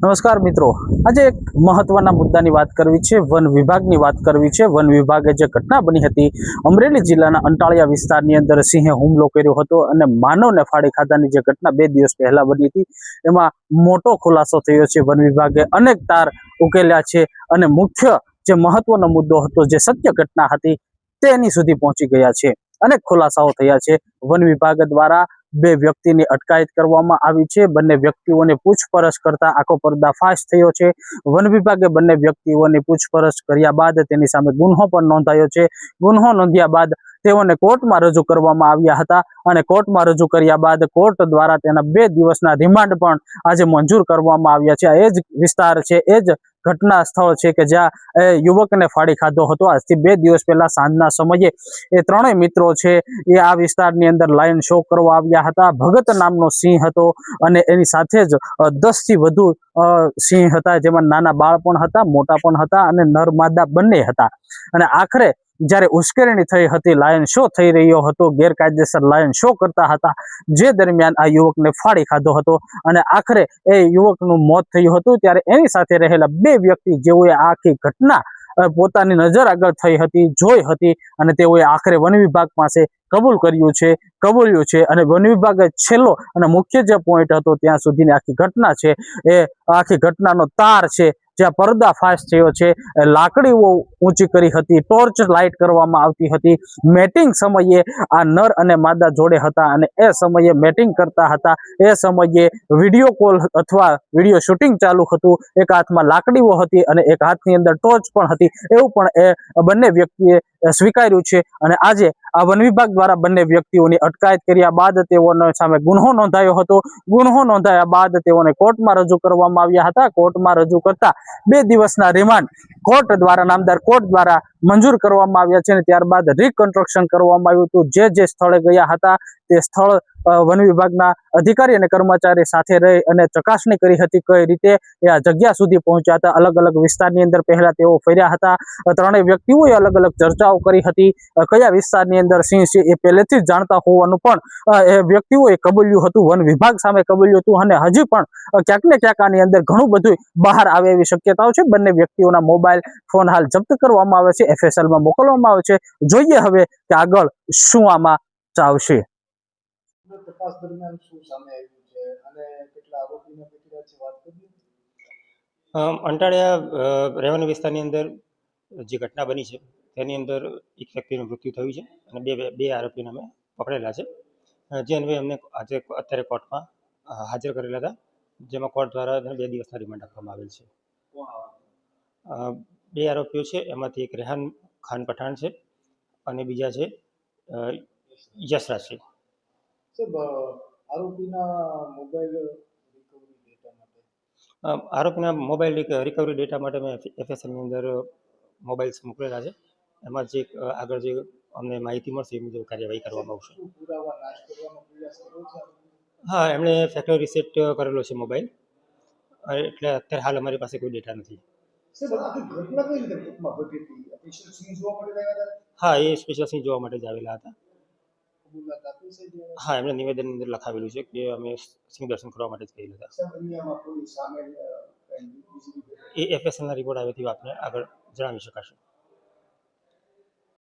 નમસ્કાર મિત્રો, આજે એક મહત્વના મુદ્દાની વાત કરવી છે. વન વિભાગની વાત કરવી છે. વન વિભાગે જે ઘટના બની હતી અમરેલી જિલ્લાના અંટાળિયા વિસ્તારની અંદર સિંહે હુમલો કર્યો હતો અને માનવને ફાડી ખાધાની જે ઘટના 2 દિવસ પહેલા બની હતી એમાં મોટો ખુલાસો થયો છે. વન વિભાગે અનેક તાર ઉકેલ્યા છે અને મુખ્ય જે મહત્વનો મુદ્દો હતો, જે સત્ય ઘટના હતી તેની સુધી પહોંચી ગયા છે. અનેક ખુલાસાઓ થયા છે. વન વિભાગ દ્વારા 2 વ્યક્તિની અટકાયત કરવામાં આવી છે. બંને વ્યક્તિઓને પૂછપરછ કરતા આખો પર્દાફાશ થયો છે. વન વિભાગે બંને વ્યક્તિઓની પૂછપરછ કર્યા બાદ તેની સામે ગુન્હો પણ નોંધાયો છે. ગુન્હો નોંધ્યા બાદ તેઓને કોર્ટમાં રજૂ કરવામાં આવ્યા હતા અને કોર્ટમાં રજૂ કર્યા બાદ કોર્ટ દ્વારા તેના 2 દિવસના રિમાન્ડ પણ આજે મંજૂર કરવામાં આવ્યા છે. આ એ જ વિસ્તાર છે, એ જ ઘટના સ્થળ છે કે જ્યાં યુવકને ફાડી ખાધો હતો. આજથી 2 દિવસ પહેલા સાંજના સમયે એ ત્રણેય મિત્રો છે એ આ વિસ્તારની અંદર લાયન શો કરવા આવ્યા હતા. ભગત નામનો સિંહ હતો અને એની સાથે જ 10 થી વધુ સિંહ હતા, જેમાં નાના બાળ પણ હતા, મોટા પણ હતા અને નર માદા બંને હતા. અને આખરે જ્યારે ઉશ્કેરણી થઈ હતી, લાયન શો થઈ રહ્યો હતો, ગેરકાયદેસર લાયન શો કરતા હતા, જે દરમિયાન આ યુવકને ફાડી ખાધો હતો અને આખરે એ યુવકનું મોત થયું હતું. ત્યારે એની સાથે રહેલા 2 વ્યક્તિ જેઓએ આખી ઘટના પોતાની નજર આગળ થઈ હતી, જોઈ હતી અને તેઓએ આખરે વન વિભાગ પાસે કબૂલ્યું છે અને વન વિભાગે છેલ્લો અને મુખ્ય જે પોઈન્ટ હતો ત્યાં સુધીની આખી ઘટના છે, એ આખી ઘટનાનો તાર છે જ્યાં પર્દાફાશ થયો છે. લાકડીઓ ઊંચી કરી હતી, ટોર્ચ લાઇટ કરવામાં આવતી હતી. મેટિંગ સમયે આ નર અને માદા જોડે હતા અને એ સમયે મેટિંગ કરતા હતા. એ સમયે વિડીયો કોલ અથવા વિડીયો શૂટિંગ ચાલુ હતું. એક હાથમાં લાકડીઓ હતી અને એક હાથની અંદર ટોર્ચ પણ હતી. એવું પણ એ બંને વ્યક્તિએ સ્વીકાર્યું છે અને આજે આ વન વિભાગ દ્વારા બંને વ્યક્તિઓની અટકાયત કર્યા બાદ તેઓની સામે ગુન્હો નોંધાયો હતો. ગુન્હો નોંધાયા બાદ તેઓને કોર્ટમાં રજૂ કરવામાં આવ્યા હતા. કોર્ટમાં રજૂ કરતા 2 દિવસના રિમાન્ડ કોર્ટ દ્વારા, નામદાર કોર્ટ દ્વારા મંજૂર કરવામાં આવ્યા છે અને ત્યારબાદ રિકન્સ્ટ્રક્શન કરવામાં આવ્યું હતું. જે સ્થળે ગયા હતા તે સ્થળ વન વિભાગના અધિકારી અને કર્મચારી સાથે રહી અને ચકાસણી કરી હતી કઈ રીતે એ આ જગ્યા સુધી પહોંચ્યા હતા. અલગ અલગ વિસ્તારની અંદર પહેલા તેઓ ફર્યા હતા. ત્રણેય વ્યક્તિઓએ અલગ અલગ ચર્ચાઓ કરી હતી. કયા વિસ્તારની અંદર સિંહ છે એ પહેલેથી જ જાણતા હોવાનું પણ એ વ્યક્તિઓએ કબૂલ્યું હતું, વન વિભાગ સામે કબૂલ્યું હતું અને હજી પણ ક્યાંક ને ક્યાંક આની અંદર ઘણું બધું બહાર આવે એવી શક્યતાઓ છે. બંને વ્યક્તિઓના મોબાઈલ ફોન હાલ જપ્ત કરવામાં આવે છે, FSL માં મોકલવામાં આવે છે. જોઈએ હવે કે આગળ શું આમાં ચાલશે. તપાસ દરમિયાન શું સામે આવ્યું છે અને કેટલા આરોપીને પકડ્યા છે, વાત કરીએ. અંટાળિયા રેવન્યુ વિસ્તારની અંદર જે ઘટના બની છે તેની અંદર એક વ્યક્તિનું મૃત્યુ થયું છે અને બે આરોપીને અમે પકડેલા છે, જે અન્વયે અમને આજે અત્યારે કોર્ટમાં હાજર કરેલા હતા, જેમાં કોર્ટ દ્વારા 2 દિવસના રિમાન્ડ આપવામાં આવેલ છે. 2 આરોપીઓ છે, એમાંથી એક રેહાન ખાન પઠાણ છે અને બીજા છે યશરાજ છે. આરોપીના મોબાઈલ રિકવરી ડેટા માટે મેં FSLની અંદર મોબાઈલ્સ મોકલેલા છે. એમાં જે આગળ જે અમને માહિતી મળશે એ મુજબ કાર્યવાહી કરવામાં આવશે. હા, એમણે ફેક્ટરી રીસેટ કરેલો છે મોબાઈલ, એટલે અત્યારે હાલ અમારી પાસે કોઈ ડેટા નથી. હા, એ સ્પેશિયલ સિંહ જોવા માટે જ આવેલા હતા. હા, એમણે નિવેદનની અંદર લખાવેલું છે કે અમે સિંહ દર્શન કરવા માટે જ ગયેલા હતા. એ FSLના રિપોર્ટ આવ્યાથી આપને આગળ જણાવી શકાશે.